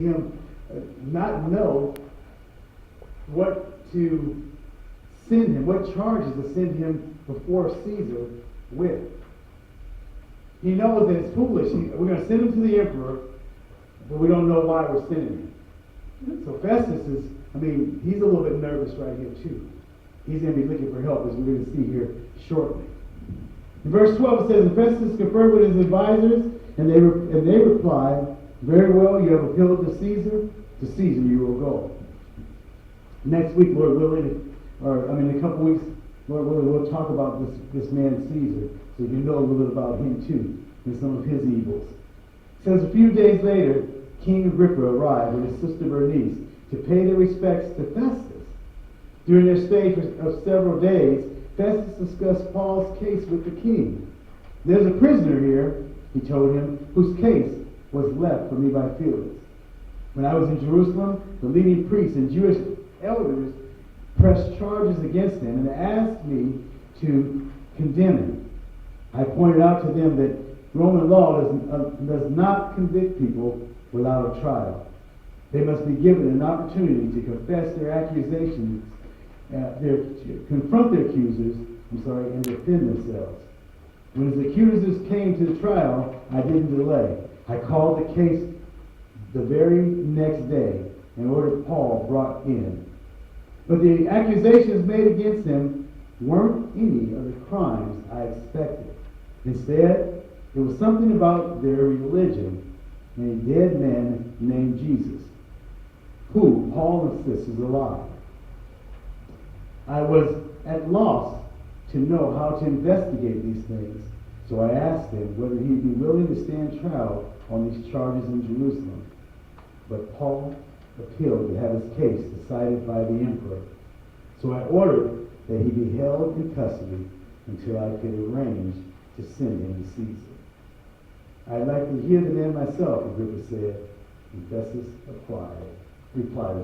him not know what to send him, what charges to send him before Caesar with. He knows that it's foolish. We're going to send him to the emperor, but we don't know why we're sending him. So Festus he's a little bit nervous right here too. He's going to be looking for help, as we're going to see here shortly. In verse 12 it says, "And Festus conferred with his advisors, and they replied, 'Very well, you have appealed to Caesar. To Caesar you will go.'" Next week, Lord willing, in a couple weeks, Lord willing, we'll talk about this man Caesar, so you can know a little bit about him too, and some of his evils. It says, "A few days later, King Agrippa arrived with his sister Bernice to pay their respects to Festus. During their stay of several days, Festus discussed Paul's case with the king. 'There's a prisoner here,' he told him, 'whose case was left for me by Felix. When I was in Jerusalem, the leading priests and Jewish elders pressed charges against him and asked me to condemn him. I pointed out to them that Roman law does not convict people without a trial. They must be given an opportunity to confess their accusations, confront their accusers, and defend themselves. When his accusers came to the trial, I didn't delay. I called the case the very next day and ordered Paul brought in. But the accusations made against him weren't any of the crimes I expected. Instead, it was something about their religion and a dead man named Jesus, who Paul insists is alive. I was at loss to know how to investigate these things, so I asked him whether he'd be willing to stand trial on these charges in Jerusalem. But Paul appealed to have his case decided by the emperor. So I ordered that he be held in custody until I could arrange to send him to Caesar. I'd like to hear the man myself," Agrippa said. And Festus replied,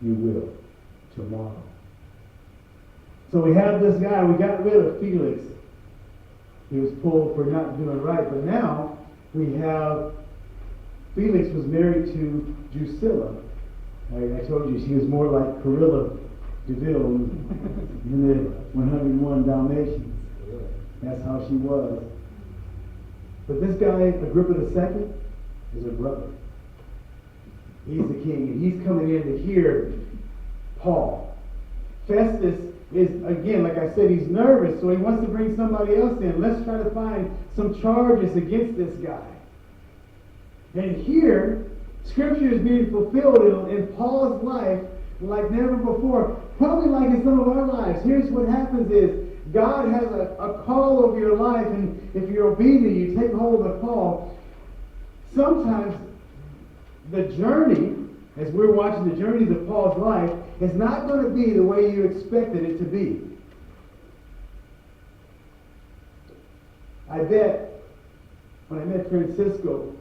"You will, tomorrow." So we have this guy, we got rid of Felix. He was pulled for not doing right, but now we have Felix was married to Drusilla. I told you she was more like Corilla DeVille in the 101 Dalmatians. That's how she was. But this guy, Agrippa II, is her brother. He's the king, and he's coming in to hear Paul. Festus is, again, like I said, he's nervous, so he wants to bring somebody else in. Let's try to find some charges against this guy. And here, Scripture is being fulfilled in Paul's life like never before, probably like in some of our lives. Here's what happens is, God has a call over your life, and if you're obedient, you take hold of the call. Sometimes the journey, as we're watching the journeys of Paul's life, is not going to be the way you expected it to be. I bet when I met Francisco,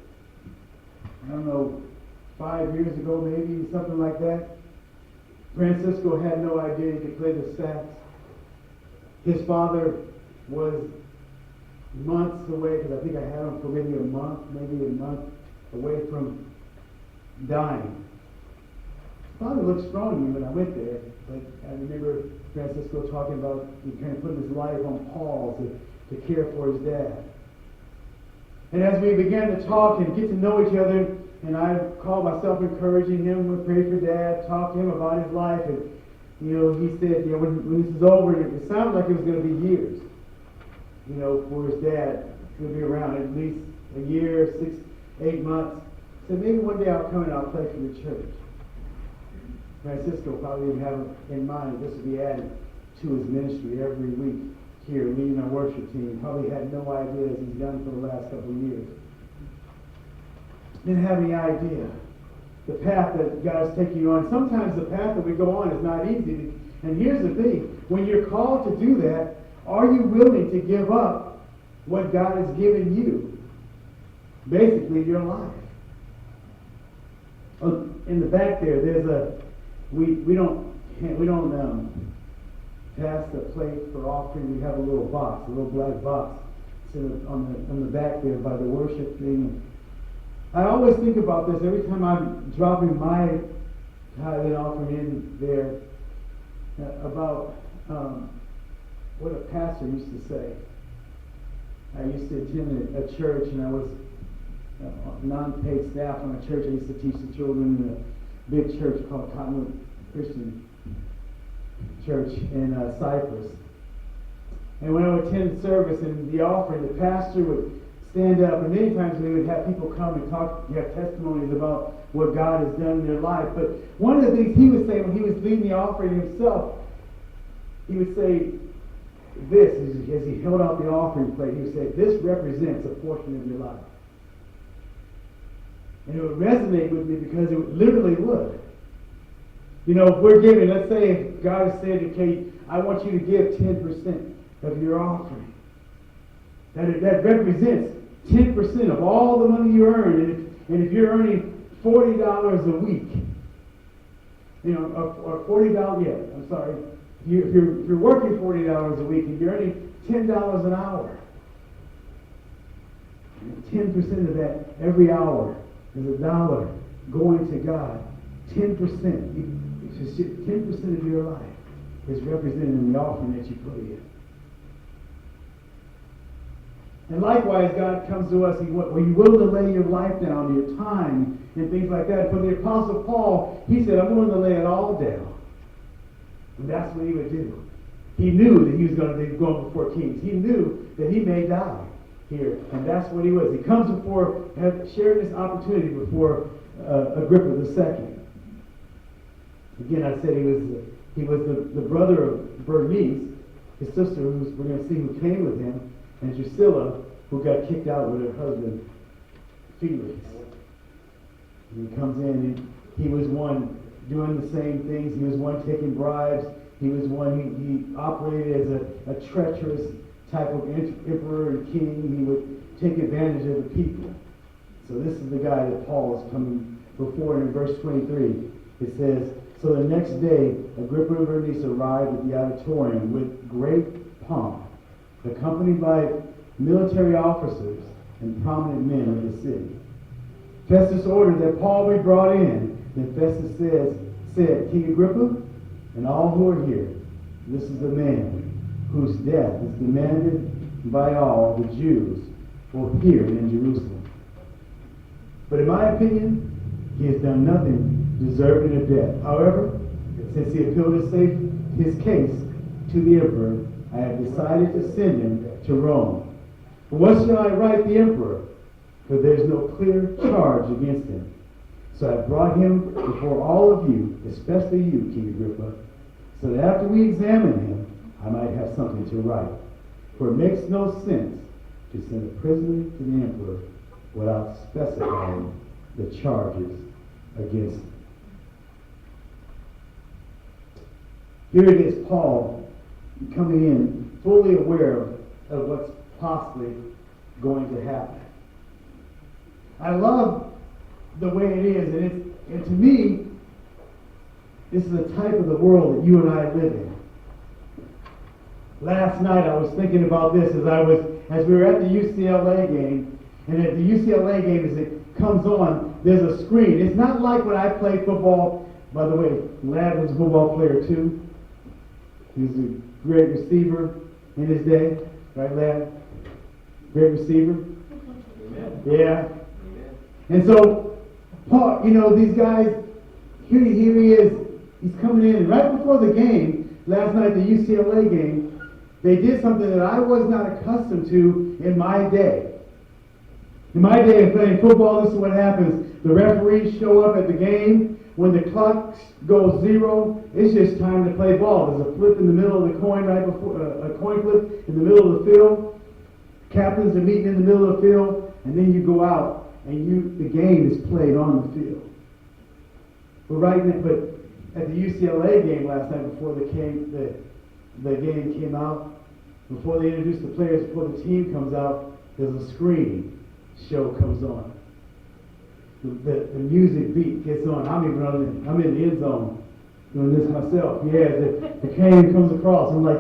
I don't know, 5 years ago maybe, something like that, Francisco had no idea he could play the sax. His father was months away, because I think I had him for maybe a month away from dying. His father looked strong to me when I went there, but I remember Francisco talking about he kind of putting his life on Paul to care for his dad. And as we began to talk and get to know each other, and I called myself encouraging him, we prayed for Dad, talked to him about his life, and he said, when this is over, it sounded like it was going to be years, for his dad to be around, at least a year, 6, 8 months. He said, maybe one day I'll come and I'll play for the church. Francisco probably didn't have in mind that this would be added to his ministry every week here, leading our worship team. Probably had no idea, as he's done for the last couple of years. Didn't have any idea the path that God is taking you on. Sometimes the path that we go on is not easy. And here's the thing. When you're called to do that, are you willing to give up what God has given you? Basically, your life. In the back there, there's we don't pass the plate for offering. We have a little box, a little black box. It's on the back there by the worship thing. I always think about this every time I'm dropping my tithe and offering in there, about what a pastor used to say. I used to attend a church, and I was non-paid staff on a church. I used to teach the children in a big church called Cottonwood Christian Church in Cyprus. And when I would attend service and the offering, the pastor would stand up, and many times we would have people come and talk, have testimonies about what God has done in their life. But one of the things he would say when he was leading the offering himself, he would say this, as he held out the offering plate, he would say, "This represents a portion of your life." And it would resonate with me because it literally would. You know, if we're giving, let's say if God has said, okay, I want you to give 10% of your offering. That represents 10% of all the money you earn. And if you're earning $40 a week, you know, or $40, yeah, I'm sorry. If you're working $40 a week and you're earning $10 an hour, 10% of that every hour is $1 going to God. 10%, 10% of your life is represented in the offering that you put in. And likewise, God comes to us, are you willing to lay your life down, your time, and things like that? For the Apostle Paul, he said, I'm willing to lay it all down. And that's what he would do. He knew that he was going to be going before kings. He knew that he may die here. And that's what he was. He comes before, shared this opportunity before Agrippa II. Again, I said he was the brother of Bernice, his sister, we're going to see who came with him, and Drusilla, who got kicked out with her husband, Felix. And he comes in, and he was one doing the same things. He was one taking bribes. He was one, he operated as a treacherous type of emperor and king. He would take advantage of the people. So this is the guy that Paul is coming before. And in verse 23, it says, so the next day, Agrippa and Bernice arrived at the auditorium with great pomp, accompanied by military officers and prominent men of the city. Festus ordered that Paul be brought in. Then Festus said, King Agrippa, and all who are here, this is the man whose death is demanded by all the Jews for here in Jerusalem. But in my opinion, he has done nothing deserving of death. However, since he appealed his case to the emperor, I have decided to send him to Rome. But what shall I write the emperor? For there is no clear charge against him. So I brought him before all of you, especially you, King Agrippa, so that after we examine him, I might have something to write. For it makes no sense to send a prisoner to the emperor without specifying the charges against him. Here it is, Paul coming in fully aware of what's possibly going to happen. I love the way it is, and to me, this is the type of the world that you and I live in. Last night I was thinking about this as we were at the UCLA game, and at the UCLA game, as it comes on, there's a screen. It's not like when I played football. By the way, Ladd was a football player too. He was a great receiver in his day, right, Ladd? Great receiver. Amen. Yeah. Amen. And so, Paul, these guys, here he is. He's coming in. And right before the game, last night, the UCLA game, they did something that I was not accustomed to in my day. In my day of playing football, this is what happens. The referees show up at the game. When the clock goes 0, it's just time to play ball. There's a flip in the middle of the coin, right before a coin flip in the middle of the field. Captains are meeting in the middle of the field, and then you go out and the game is played on the field. But at the UCLA game last night, before the game came out, before they introduce the players, before the team comes out, there's a screen show comes on. The music beat gets on. I'm in the end zone doing this myself. Yeah, the cane comes across. I'm like,